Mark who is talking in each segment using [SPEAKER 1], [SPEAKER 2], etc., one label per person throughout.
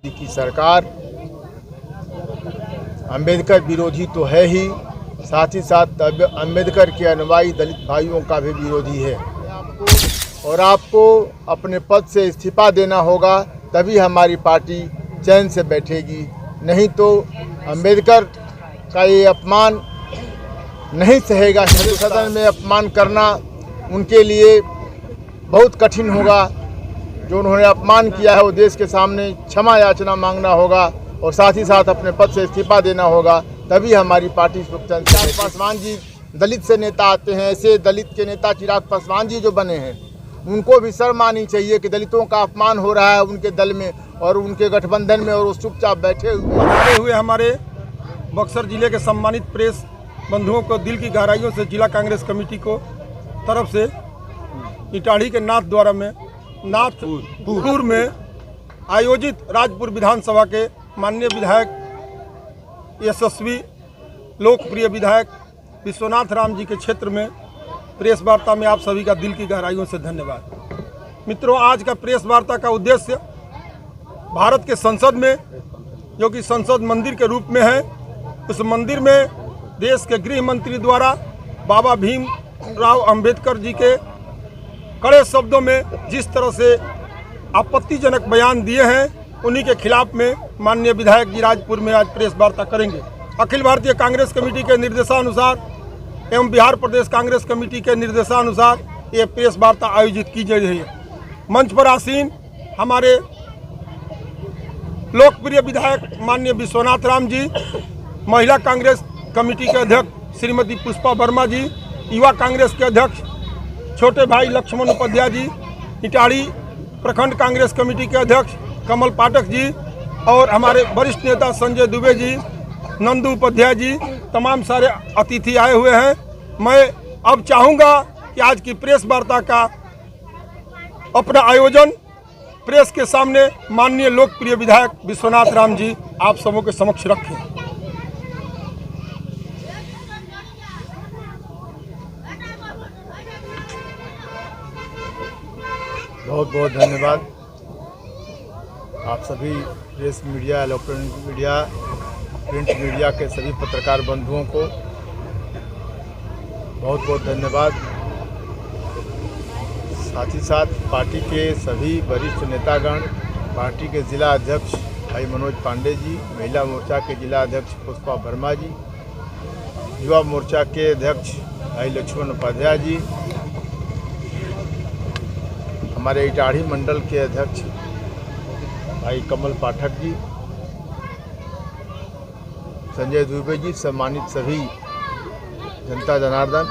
[SPEAKER 1] मोदी की सरकार अंबेडकर विरोधी तो है ही, साथ ही साथ अंबेडकर के अनुयायी दलित भाइयों का भी विरोधी है। और आपको अपने पद से इस्तीफा देना होगा, तभी हमारी पार्टी चैन से बैठेगी। नहीं तो अंबेडकर का ये अपमान नहीं सहेगा। सदन में अपमान करना उनके लिए बहुत कठिन होगा। जो उन्होंने अपमान किया है वो देश के सामने क्षमा याचना मांगना होगा और साथ ही साथ अपने पद से इस्तीफा देना होगा, तभी हमारी पार्टी चिराग पासवान जी दलित से नेता आते हैं। ऐसे दलित के नेता चिराग पासवान जी जो बने हैं, उनको भी शर्म आनी चाहिए कि दलितों का अपमान हो रहा है उनके दल में और उनके गठबंधन में, और वो चुपचाप बैठे
[SPEAKER 2] हुए। हमारे बक्सर जिले के सम्मानित प्रेस बंधुओं को दिल की गहराइयों से जिला कांग्रेस कमेटी को तरफ से इटाढ़ी के नाथद्वारा में नाथपुर में आयोजित राजपुर विधानसभा के माननीय विधायक यशस्वी लोकप्रिय विधायक विश्वनाथ राम जी के क्षेत्र में प्रेस वार्ता में आप सभी का दिल की गहराइयों से धन्यवाद। मित्रों, आज का प्रेस वार्ता का उद्देश्य भारत के संसद में, जो कि संसद मंदिर के रूप में है, उस मंदिर में देश के गृह मंत्री द्वारा बाबा भीमराव अंबेडकर जी के कड़े शब्दों में जिस तरह से आपत्तिजनक बयान दिए हैं, उन्हीं के खिलाफ में माननीय विधायक जी राजपुर में आज प्रेस वार्ता करेंगे। अखिल भारतीय कांग्रेस कमेटी के निर्देशानुसार एवं बिहार प्रदेश कांग्रेस कमेटी के निर्देशानुसार ये प्रेस वार्ता आयोजित की जा रही है। मंच पर आसीन हमारे लोकप्रिय विधायक माननीय विश्वनाथ राम जी, महिला कांग्रेस कमेटी के अध्यक्ष श्रीमती पुष्पा वर्मा जी, युवा कांग्रेस के अध्यक्ष छोटे भाई लक्ष्मण उपाध्याय जी, इटाढ़ी प्रखंड कांग्रेस कमेटी के अध्यक्ष कमल पाठक जी और हमारे वरिष्ठ नेता संजय दुबे जी, नंदू उपाध्याय जी, तमाम सारे अतिथि आए हुए हैं। मैं अब चाहूँगा कि आज की प्रेस वार्ता का अपना आयोजन प्रेस के सामने माननीय लोकप्रिय विधायक विश्वनाथ राम जी आप सबों के समक्ष रखें।
[SPEAKER 1] बहुत बहुत धन्यवाद आप सभी press media, electronic media, print media के सभी पत्रकार बंधुओं को बहुत बहुत धन्यवाद। साथ ही साथ पार्टी के सभी वरिष्ठ नेतागण, पार्टी के जिला अध्यक्ष भाई मनोज पांडे जी, महिला मोर्चा के जिला अध्यक्ष पुष्पा वर्मा जी, युवा मोर्चा के अध्यक्ष भाई लक्ष्मण उपाध्याय जी, हमारे इटाढ़ी मंडल के अध्यक्ष भाई कमल पाठक जी, संजय दुबे जी, सम्मानित सभी जनता जनार्दन।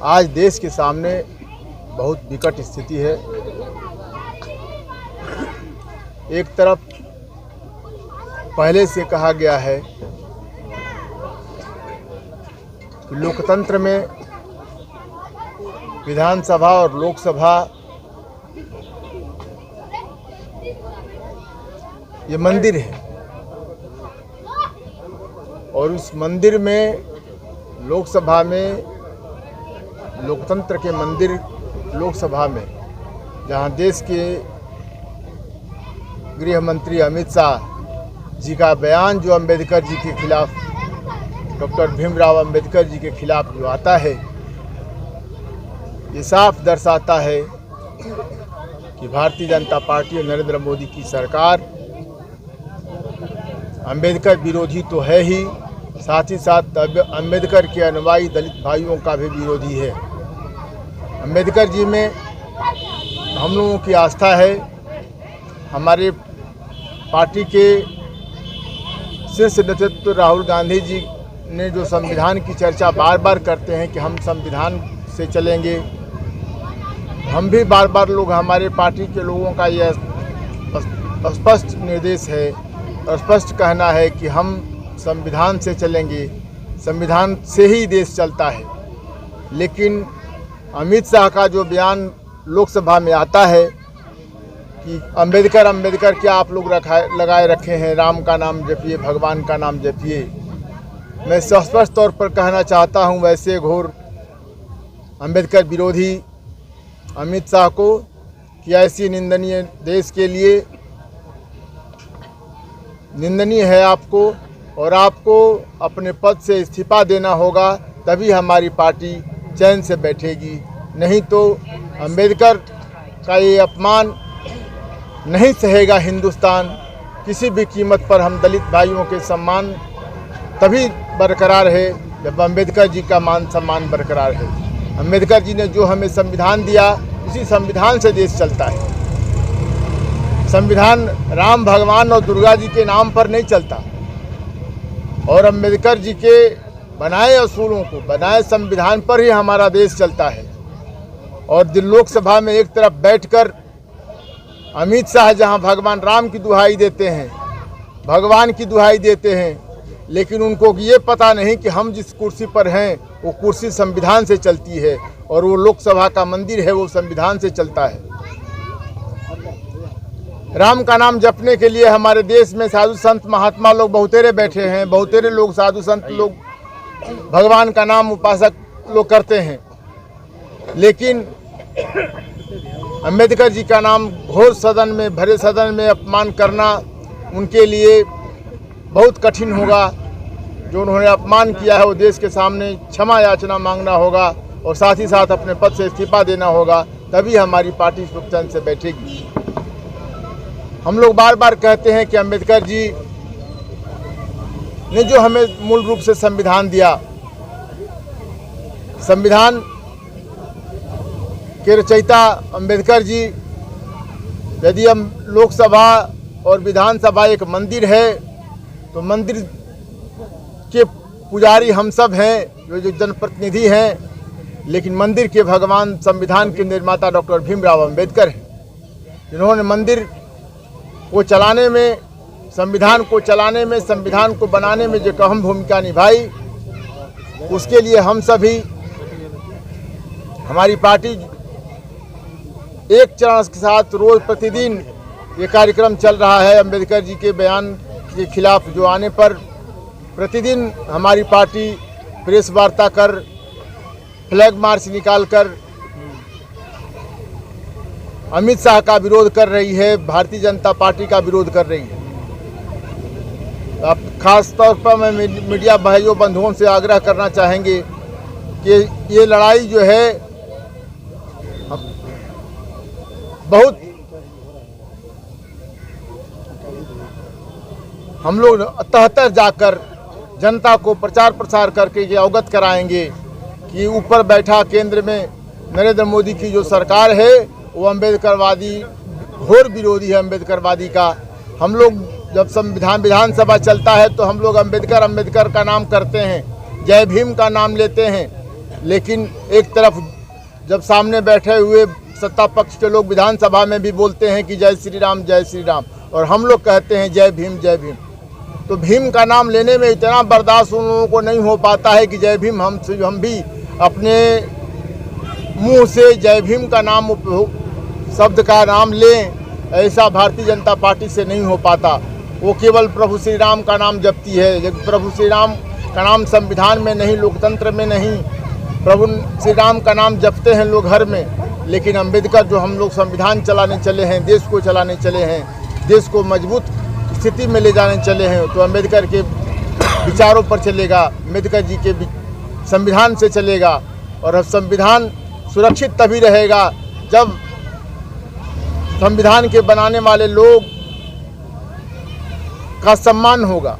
[SPEAKER 1] आज देश के सामने बहुत विकट स्थिति है। एक तरफ पहले से कहा गया है कि लोकतंत्र में विधानसभा और लोकसभा ये मंदिर है और उस मंदिर में, लोकसभा में, लोकतंत्र के मंदिर लोकसभा में, जहां देश के गृह मंत्री अमित शाह जी का बयान जो अंबेडकर जी के खिलाफ, डॉक्टर भीमराव अंबेडकर जी के खिलाफ जो आता है, ये साफ दर्शाता है कि भारतीय जनता पार्टी और नरेंद्र मोदी की सरकार अंबेडकर विरोधी तो है ही, साथ ही साथ अंबेडकर के अनुयायी दलित भाइयों का भी विरोधी है। अंबेडकर जी में हम लोगों की आस्था है। हमारे पार्टी के शीर्ष नेतृत्व राहुल गांधी जी ने जो संविधान की चर्चा बार बार करते हैं कि हम संविधान से चलेंगे, हम भी बार बार लोग, हमारे पार्टी के लोगों का यह स्पष्ट निर्देश है और स्पष्ट कहना है कि हम संविधान से चलेंगे, संविधान से ही देश चलता है। लेकिन अमित शाह का जो बयान लोकसभा में आता है कि अंबेडकर क्या आप लोग लगाए रखे हैं, राम का नाम जपिए, भगवान का नाम जपिए। मैं स्पष्ट तौर पर कहना चाहता हूं वैसे घोर अंबेडकर विरोधी अमित शाह को कि ऐसी निंदनीय देश के लिए निंदनीय है आपको, और आपको अपने पद से इस्तीफा देना होगा, तभी हमारी पार्टी चैन से बैठेगी। नहीं तो अंबेडकर का ये अपमान नहीं सहेगा हिंदुस्तान। किसी भी कीमत पर हम दलित भाइयों के सम्मान तभी बरकरार है जब अंबेडकर जी का मान सम्मान बरकरार है। अंबेडकर जी ने जो हमें संविधान दिया, उसी संविधान से देश चलता है। संविधान राम भगवान और दुर्गा जी के नाम पर नहीं चलता, और अंबेडकर जी के बनाए असूलों को, बनाए संविधान पर ही हमारा देश चलता है। और लोकसभा में एक तरफ बैठकर अमित शाह जहां भगवान राम की दुहाई देते हैं, भगवान की दुहाई देते हैं, लेकिन उनको ये पता नहीं कि हम जिस कुर्सी पर हैं वो कुर्सी संविधान से चलती है, और वो लोकसभा का मंदिर है वो संविधान से चलता है। राम का नाम जपने के लिए हमारे देश में साधु संत महात्मा लोग बहुतेरे बैठे हैं, बहुतेरे लोग साधु संत लोग भगवान का नाम उपासक लोग करते हैं, लेकिन अंबेडकर जी का नाम घोर सदन में, भरे सदन में अपमान करना उनके लिए बहुत कठिन होगा। जो उन्होंने अपमान किया है वो देश के सामने क्षमा याचना मांगना होगा, और साथ ही साथ अपने पद से इस्तीफा देना होगा, तभी हमारी पार्टी सुखचैन से बैठेगी। हम लोग बार बार कहते हैं कि अंबेडकर जी ने जो हमें मूल रूप से संविधान दिया, संविधान के रचयिता अंबेडकर जी, यदि हम लोकसभा और विधानसभा एक मंदिर है तो मंदिर के पुजारी हम सब हैं, जो जनप्रतिनिधि हैं, लेकिन मंदिर के भगवान संविधान के निर्माता डॉक्टर भीमराव अंबेडकर हैं, जिन्होंने मंदिर को चलाने में, संविधान को चलाने में, संविधान को बनाने में जो अहम भूमिका निभाई। उसके लिए हम सभी, हमारी पार्टी एक चरण के साथ रोज प्रतिदिन ये कार्यक्रम चल रहा है। अंबेडकर जी के बयान के खिलाफ जो आने पर प्रतिदिन हमारी पार्टी प्रेस वार्ता कर, फ्लैग मार्च निकालकर अमित शाह का विरोध कर रही है, भारतीय जनता पार्टी का विरोध कर रही है। अब खास तौर पर मैं मीडिया भाइयों बंधुओं से आग्रह करना चाहेंगे कि ये लड़ाई जो है बहुत, हम लोग तह जाकर जनता को प्रचार प्रसार करके ये अवगत कराएंगे कि ऊपर बैठा केंद्र में नरेंद्र मोदी की जो सरकार है वो अम्बेडकरवादी, घोर विरोधी है अम्बेडकरवादी का। हम लोग जब संविधान विधानसभा चलता है तो हम लोग अम्बेडकर का नाम करते हैं, जय भीम का नाम लेते हैं, लेकिन एक तरफ जब सामने बैठे हुए सत्ता पक्ष के लोग विधानसभा में भी बोलते हैं कि जय श्री राम, जय श्री राम, और हम लोग कहते हैं जय भीम, जय भीम। तो भीम का नाम लेने में इतना बर्दाश्त उन लोगों को नहीं हो पाता है कि जय भीम हम भी अपने मुंह से जय भीम का नाम शब्द का नाम लें, ऐसा भारतीय जनता पार्टी से नहीं हो पाता। वो केवल प्रभु श्री राम का नाम जपती है। प्रभु श्री राम का नाम संविधान में नहीं, लोकतंत्र में नहीं, प्रभु श्री राम का नाम जपते हैं लोग घर में, लेकिन अंबेडकर जो हम लोग संविधान चलाने चले हैं, देश को चलाने चले हैं, देश को मजबूत स्थिति में ले जाने चले हैं, तो अंबेडकर के विचारों पर चलेगा, अंबेडकर जी के संविधान से चलेगा। और अब संविधान सुरक्षित तभी रहेगा जब संविधान के बनाने वाले लोग का सम्मान होगा।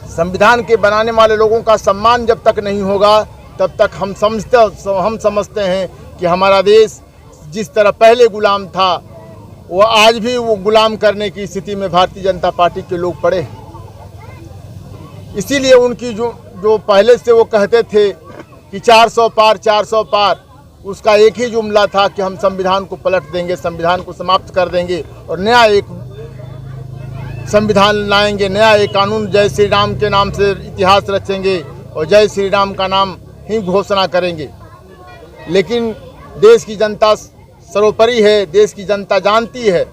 [SPEAKER 1] संविधान के बनाने वाले लोगों का सम्मान जब तक नहीं होगा तब तक हम समझते हैं कि हमारा देश जिस तरह पहले गुलाम था वो आज भी वो गुलाम करने की स्थिति में भारतीय जनता पार्टी के लोग पड़े हैं। इसीलिए उनकी जो पहले से वो कहते थे कि 400 पार 400 पार, उसका एक ही जुमला था कि हम संविधान को पलट देंगे, संविधान को समाप्त कर देंगे और नया एक संविधान लाएंगे, नया एक कानून जय श्री राम के नाम से इतिहास रचेंगे और जय श्री राम का नाम ही घोषणा करेंगे। लेकिन देश की जनता सर्वोपरि है, देश की जनता जानती है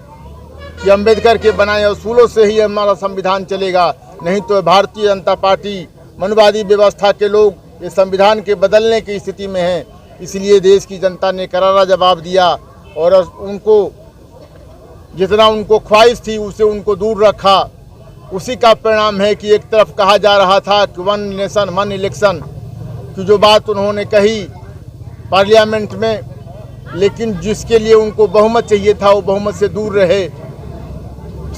[SPEAKER 1] कि अंबेडकर के बनाए असूलों से ही हमारा संविधान चलेगा, नहीं तो भारतीय जनता पार्टी मनुवादी व्यवस्था के लोग ये संविधान के बदलने की स्थिति में हैं। इसलिए देश की जनता ने करारा जवाब दिया और उनको जितना उनको ख्वाहिश थी उससे उनको दूर रखा उसी का परिणाम है कि एक तरफ कहा जा रहा था कि 1 नेशन 1 इलेक्शन की जो बात उन्होंने कही पार्लियामेंट में, लेकिन जिसके लिए उनको बहुमत चाहिए था वो बहुमत से दूर रहे।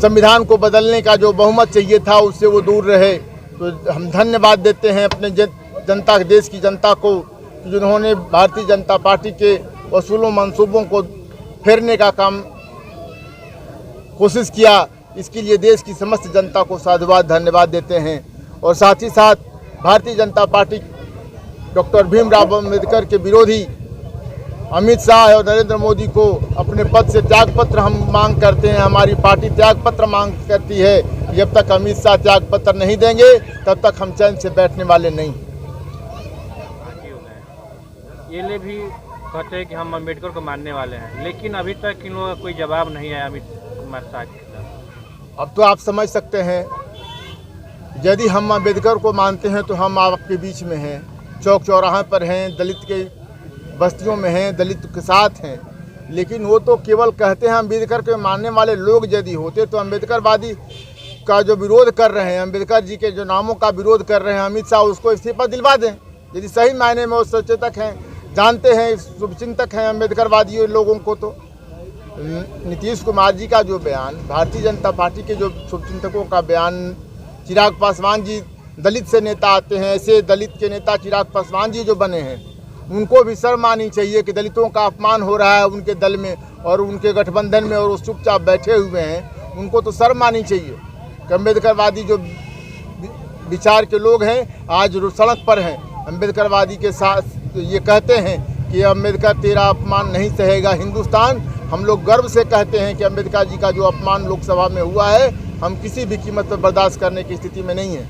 [SPEAKER 1] संविधान को बदलने का जो बहुमत चाहिए था उससे वो दूर रहे। तो हम धन्यवाद देते हैं अपने जनता, देश की जनता को, जिन्होंने भारतीय जनता पार्टी के असूलों मंसूबों को फेरने का काम कोशिश किया। इसके लिए देश की समस्त जनता को साधुवाद धन्यवाद देते हैं। और साथ ही साथ भारतीय जनता पार्टी डॉक्टर भीमराव अम्बेडकर के विरोधी अमित शाह और नरेंद्र मोदी को अपने पद से त्यागपत्र हम मांग करते हैं। हमारी पार्टी त्यागपत्र मांग करती है। जब तक अमित शाह त्यागपत्र नहीं देंगे तब तक हम चैन से बैठने वाले नहीं।
[SPEAKER 3] ये ले भी कहते हैं कि हम अम्बेडकर को मानने वाले हैं, लेकिन अभी तक इन लोगों का कोई जवाब नहीं आया अमित कुमार शाह के खिलाफ।
[SPEAKER 1] अब तो आप समझ सकते हैं, यदि हम अम्बेडकर को मानते हैं तो हम आपके बीच में हैं, चौक चौराहे पर हैं, दलित के बस्तियों में हैं, दलित के साथ हैं। लेकिन वो तो केवल कहते हैं। अम्बेडकर के मानने वाले लोग यदि होते तो अम्बेडकरवादी का जो विरोध कर रहे हैं, अम्बेडकर जी के जो नामों का विरोध कर रहे हैं अमित शाह, उसको इस्तीफा दिलवा दें। यदि सही मायने में वो सचेतक हैं, जानते हैं, शुभचिंतक हैं अम्बेडकरवादी लोगों को। तो नीतीश कुमार जी का जो बयान, भारतीय जनता पार्टी के जो शुभचिंतकों का बयान, चिराग पासवान जी दलित से नेता आते हैं, ऐसे दलित के नेता चिराग पासवान जी जो बने हैं, उनको भी शर्म आनी चाहिए कि दलितों का अपमान हो रहा है उनके दल में और उनके गठबंधन में, और वो चुपचाप बैठे हुए हैं। उनको तो शर्म आनी चाहिए कि अम्बेडकरवादी जो विचार के लोग हैं आज सड़क पर हैं, अम्बेडकरवादी के साथ ये कहते हैं कि अम्बेडकर तेरा अपमान नहीं सहेगा हिंदुस्तान। हम लोग गर्व से कहते हैं कि अम्बेडकर जी का जो अपमान लोकसभा में हुआ है, हम किसी भी कीमत पर बर्दाश्त करने की स्थिति में नहीं है।